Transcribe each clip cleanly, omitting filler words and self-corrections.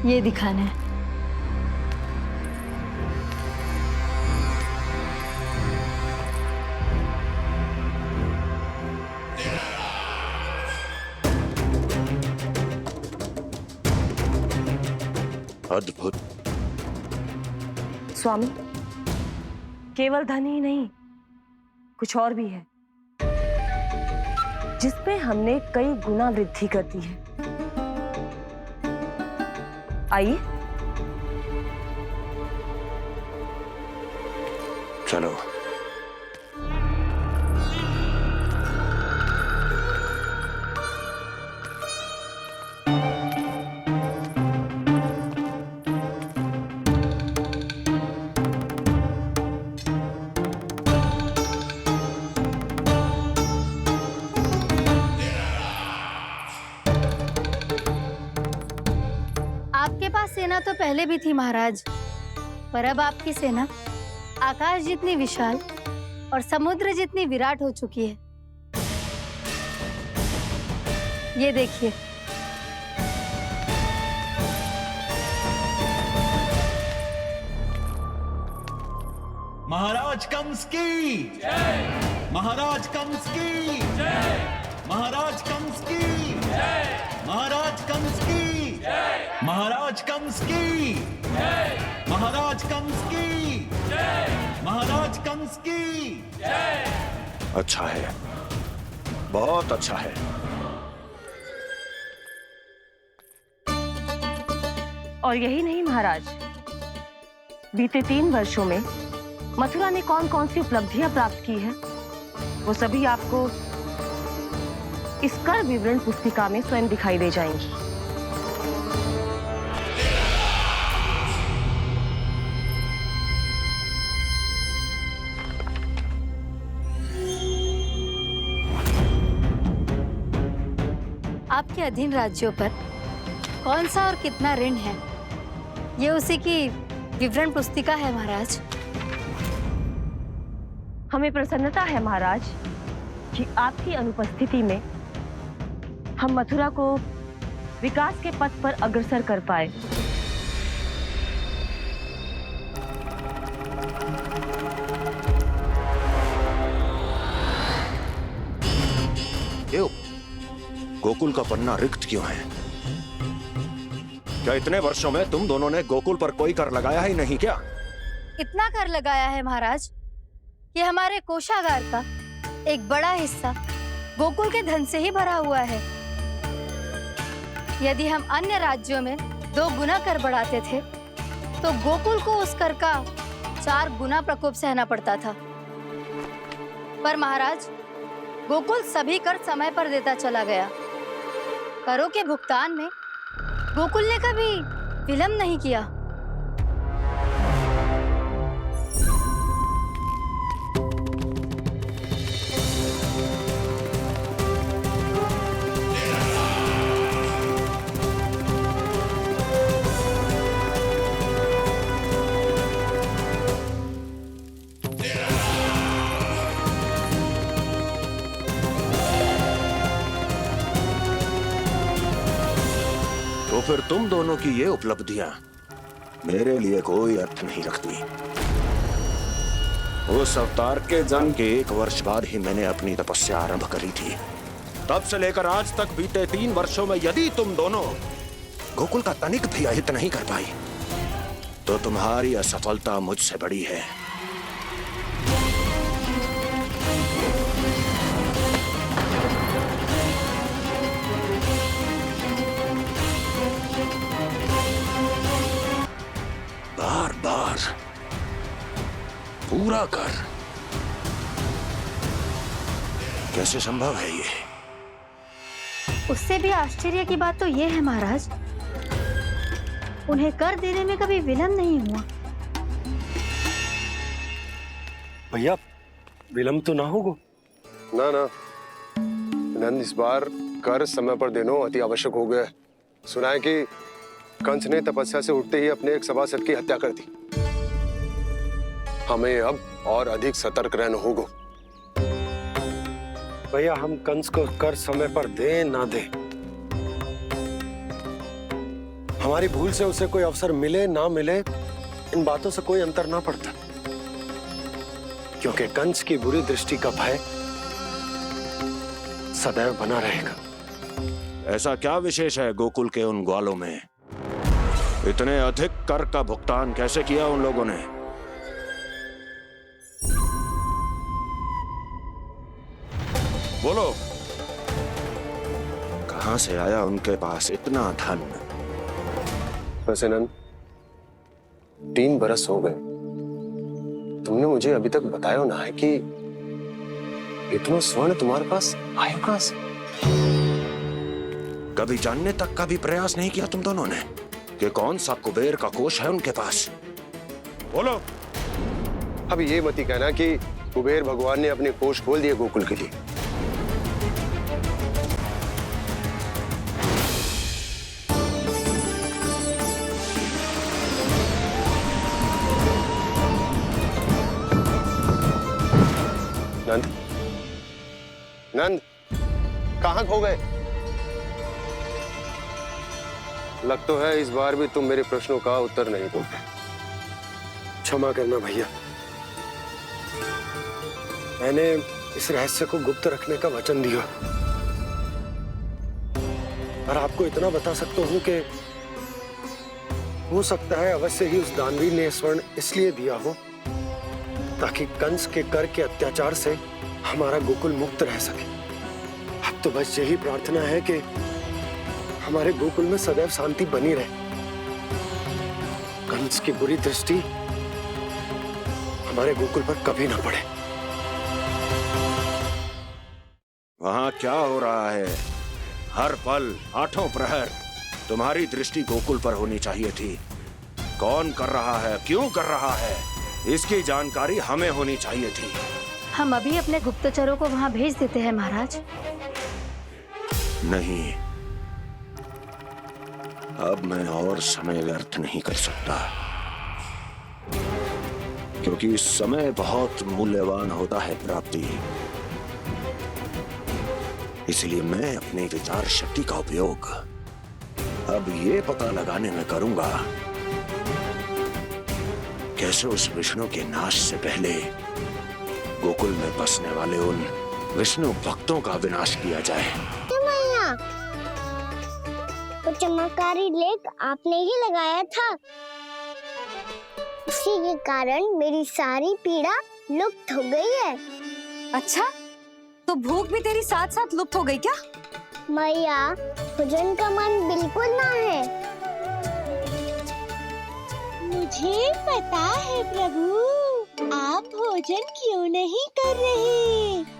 ये दिखाना है। अद्भुत। स्वामी, केवल धन ही नहीं, कुछ और भी है जिसमें हमने कई गुना वृद्धि कर दी है। आइए। चलो। आपके पास सेना तो पहले भी थी महाराज, पर अब आपकी सेना आकाश जितनी विशाल और समुद्र जितनी विराट हो चुकी है। ये देखिए। महाराज कंस की जय। महाराज कंस की जय। महाराज कंस की जय। महाराज कंस की जय। महाराज कंस की जय। महाराज कंस की जय। महाराज कंस की जय। अच्छा है, बहुत अच्छा है। और यही नहीं महाराज, बीते 3 वर्षों में मथुरा ने कौन कौन सी उपलब्धियां प्राप्त की है, वो सभी आपको इस कर विवरण पुस्तिका में स्वयं दिखाई दे जाएंगी। आपके अधीन राज्यों पर कौन सा और कितना ऋण है, ये उसी की विवरण पुस्तिका है महाराज। हमें प्रसन्नता है महाराज कि आपकी अनुपस्थिति में हम मथुरा को विकास के पथ पर अग्रसर कर पाए। क्यों? गोकुल का पन्ना रिक्त क्यों है? क्या इतने वर्षों में तुम दोनों ने गोकुल पर कोई कर लगाया ही नहीं क्या? इतना कर लगाया है महाराज कि हमारे कोषागार का एक बड़ा हिस्सा गोकुल के धन से ही भरा हुआ है। यदि हम अन्य राज्यों में 2 गुना कर बढ़ाते थे तो गोकुल को उस कर का 4 गुना प्रकोप सहना पड़ता था। पर महाराज, गोकुल सभी कर समय पर देता चला गया। करों के भुगतान में गोकुल ने कभी विलंब नहीं किया। तो फिर तुम दोनों की ये उपलब्धियां मेरे लिए कोई अर्थ नहीं रखती। उस अवतार के जन्म के 1 वर्ष बाद ही मैंने अपनी तपस्या आरंभ करी थी। तब से लेकर आज तक बीते 3 वर्षों में यदि तुम दोनों गोकुल का तनिक भी अहित नहीं कर पाई तो तुम्हारी असफलता मुझसे बड़ी है। बार बार पूरा कर, कैसे संभव है ये? उससे भी आश्चर्य की बात तो ये है महाराज, उन्हें कर देने में कभी विलंब नहीं हुआ। भैया, विलंब तो ना होगा? ना ना नंद, इस बार कर समय पर देना अति आवश्यक हो गया। सुना है कि कंस ने तपस्या से उठते ही अपने एक सभासद की हत्या कर दी। हमें अब और अधिक सतर्क रहना होगा। भैया, हम कंस को कर समय पर दे ना दे, हमारी भूल से उसे कोई अवसर मिले ना मिले, इन बातों से कोई अंतर ना पड़ता, क्योंकि कंस की बुरी दृष्टि का भय सदैव बना रहेगा। ऐसा क्या विशेष है गोकुल के उन ग्वालों में? इतने अधिक कर का भुगतान कैसे किया उन लोगों ने? बोलो, कहां से आया उनके पास इतना धन? वैसे नंद, 3 बरस हो गए, तुमने मुझे अभी तक बताया ना है कि इतना स्वर्ण तुम्हारे पास आया कहां से? कभी जानने तक का भी प्रयास नहीं किया तुम दोनों ने कि कौन सा कुबेर का कोष है उनके पास? बोलो। अब ये मत ही कहना कि कुबेर भगवान ने अपने कोष खोल दिए गोकुल के लिए। नंद, नंद, कहां खो गए? लग तो है इस बार भी तुम मेरे प्रश्नों का उत्तर नहीं दोगे। क्षमा करना भैया, मैंने इस रहस्य को गुप्त रखने का वचन दिया, और आपको इतना बता सकता हूं कि हो सकता है अवश्य ही उस दानवीर ने स्वर्ण इसलिए दिया हो ताकि कंस के कर के अत्याचार से हमारा गोकुल मुक्त रह सके। अब तो बस यही प्रार्थना है कि हमारे गोकुल में सदैव शांति बनी रहे, कंस की बुरी दृष्टि हमारे गोकुल पर कभी ना पड़े। वहां क्या हो रहा है? हर पल, आठों प्रहर तुम्हारी दृष्टि गोकुल पर होनी चाहिए थी। कौन कर रहा है, क्यों कर रहा है, इसकी जानकारी हमें होनी चाहिए थी। हम अभी अपने गुप्तचरों को वहां भेज देते हैं महाराज। नहीं, अब मैं और समय व्यर्थ नहीं कर सकता, क्योंकि समय बहुत मूल्यवान होता है प्राप्ति। इसलिए मैं अपनी विचार शक्ति का उपयोग अब ये पता लगाने में करूंगा कैसे उस विष्णु के नाश से पहले गोकुल में बसने वाले उन विष्णु भक्तों का विनाश किया जाए। वो चमत्कारी लेख आपने ही लगाया था, इसी के कारण मेरी सारी पीड़ा लुप्त हो गई है। अच्छा, तो भूख भी तेरी साथ साथ लुप्त हो गई क्या? मैया, भोजन का मन बिल्कुल ना है। मुझे पता है प्रभु, आप भोजन क्यों नहीं कर रहे?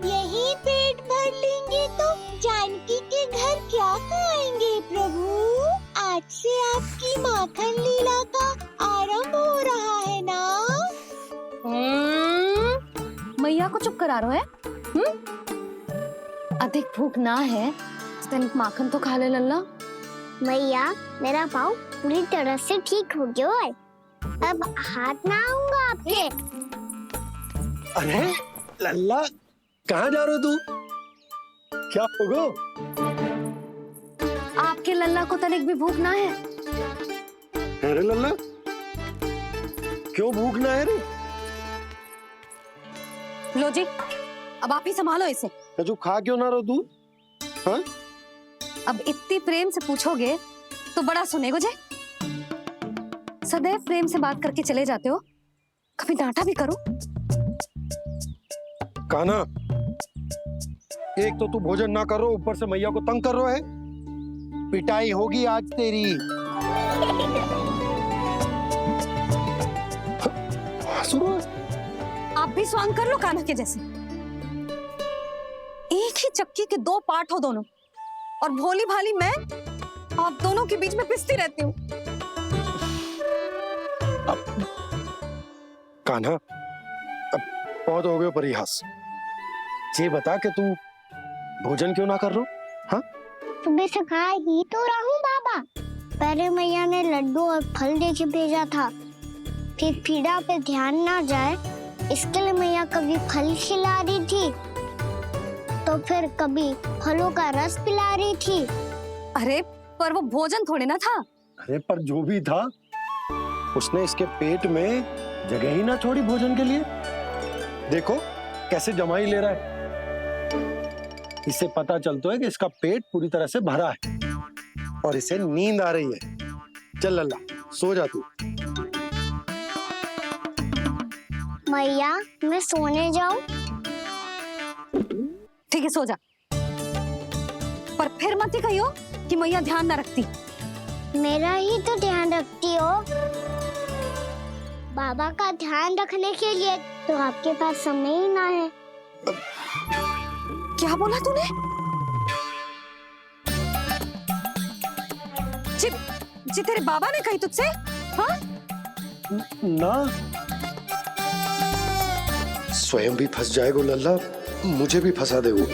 यही पेट भर लेंगे तो जानकी के घर क्या खाएंगे प्रभु? आज से आपकी माखन लीला का आरंभ हो रहा है ना? मैया को चुप करा रहे हैं? अधिक भूख ना है तो तनिक माखन तो खा ले लल्ला। मैया, मेरा पाँव पूरी तरह से ठीक हो गया है, अब हाथ ना आऊंगा आपके। अरे लल्ला, कहाँ जा रहे हो तू? क्या होगा? आपके लल्ला को तनिक भी भूख ना है? अरे लल्ला, क्यों भूख ना है रे? लो जी, अब आप ही संभालो इसे। तू खा क्यों ना रहो तू? हाँ? अब इतनी प्रेम से पूछोगे तो बड़ा सुनेगो जे। सदैव प्रेम से बात करके चले जाते हो, कभी डांटा भी करो। कान्हा, एक तो तू भोजन ना करो, ऊपर से मैया को तंग कर रहा है। पिटाई होगी आज तेरी। आप भी स्वांग कर लो कान्हा के जैसे। एक ही चक्की के 2 पार्ट हो दोनों, और भोली भाली मैं आप दोनों के बीच में पिसती रहती हूँ। कान्हा, अब बहुत हो गए परिहास। ये बता कि तू भोजन क्यों ना कर रहा? हाँ? सुबह से खा ही तो रहा हूँ बाबा। पहले मैया ने लड्डू और फल देके भेजा था, फिर पीड़ा पे ध्यान ना जाए इसके लिए मैया कभी फल खिला रही थी तो फिर कभी फलों का रस पिला रही थी। अरे पर वो भोजन थोड़े ना था, अरे पर जो भी था, उसने इसके पेट में जगह ही ना छोड़ी भोजन के लिए। देखो कैसे जमाई ले रहा है। इससे पता चलता है कि इसका पेट पूरी तरह से भरा है और इसे नींद आ रही है। चल लल्ला, सो जा तू। मैया, मैं सोने जाऊं? ठीक है, सो जा, पर फिर मत ही कहियो कि मैया ध्यान ना रखती। मेरा ही तो ध्यान रखती हो। बाबा का ध्यान रखने के लिए तो आपके पास समय ही ना है। क्या बोला तूने? जी तेरे बाबा ने कही तुझसे? हाँ? ना, स्वयं भी फंस जाएगा लल्ला, मुझे भी फंसा दे वो।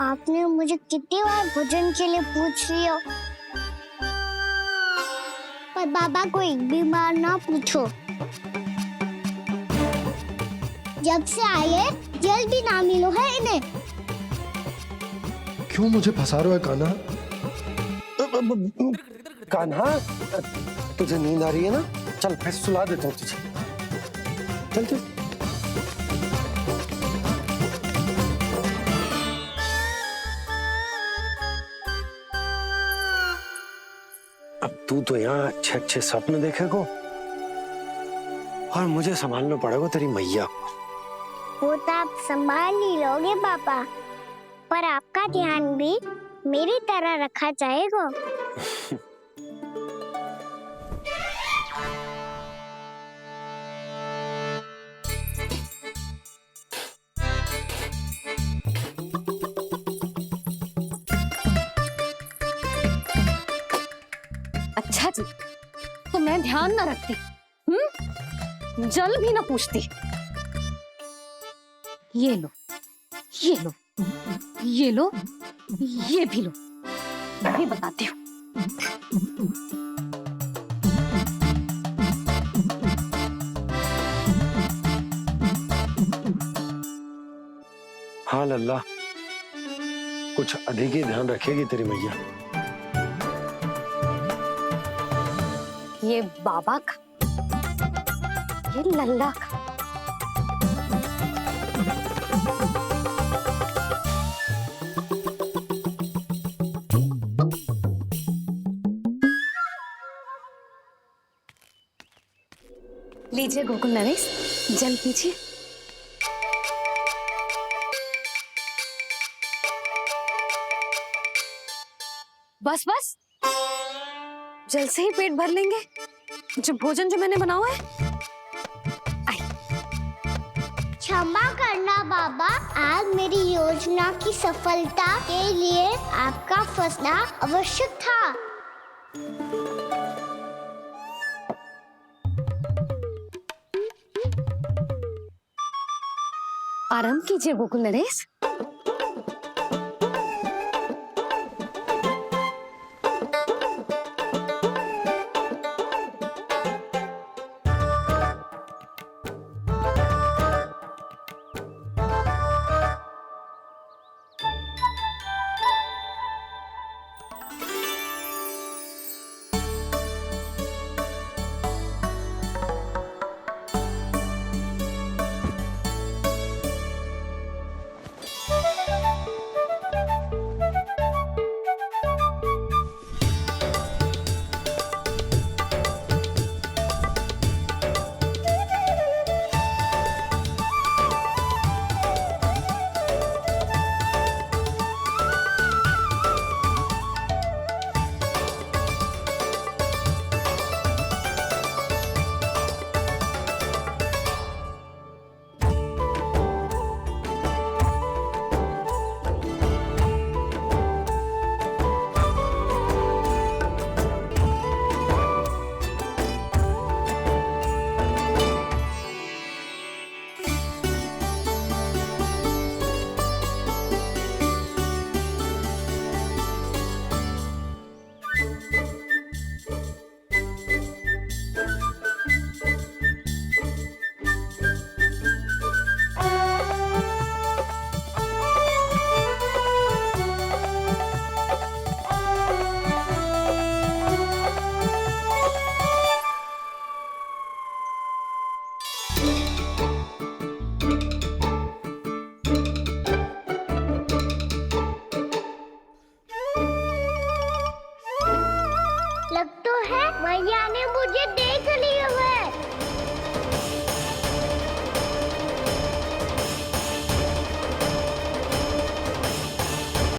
आपने मुझे कितनी बार भोजन के लिए पूछ लिया, पर बाबा को एक भी बार ना पूछो। जब से आए जल भी ना मिलो है इन्हें। क्यों मुझे फंसा रहा है कान्हा? कान्हा, तुझे नींद आ रही है ना? चल मैं सुला देता हूँ तुझे। चल चल। अब तू तो यहाँ अच्छे अच्छे सपने देखेगा और मुझे संभालना पड़ेगा तेरी मैया को। वो तो आप संभाल ही लोगे पापा, पर आपका ध्यान भी मेरी तरह रखा जाएगा। अच्छा जी, तो मैं ध्यान ना रखती, जल भी ना पूछती। ये लो, ये लो, ये लो, ये भी लो, मैं भी बताती हूँ। हाँ लल्ला, कुछ अधिक ही ध्यान रखेगी तेरी मैया। ये बाबा का, ये लल्ला का। लीजिए गोकुल नरेश, जल पीजिए। बस बस, जल से ही पेट भर लेंगे। जो भोजन जो मैंने बनाया है। क्षमा करना बाबा, आज मेरी योजना की सफलता के लिए आपका फंसना आवश्यक था। आराम कीजिए गोकुल नरेश। मैया ने मुझे देख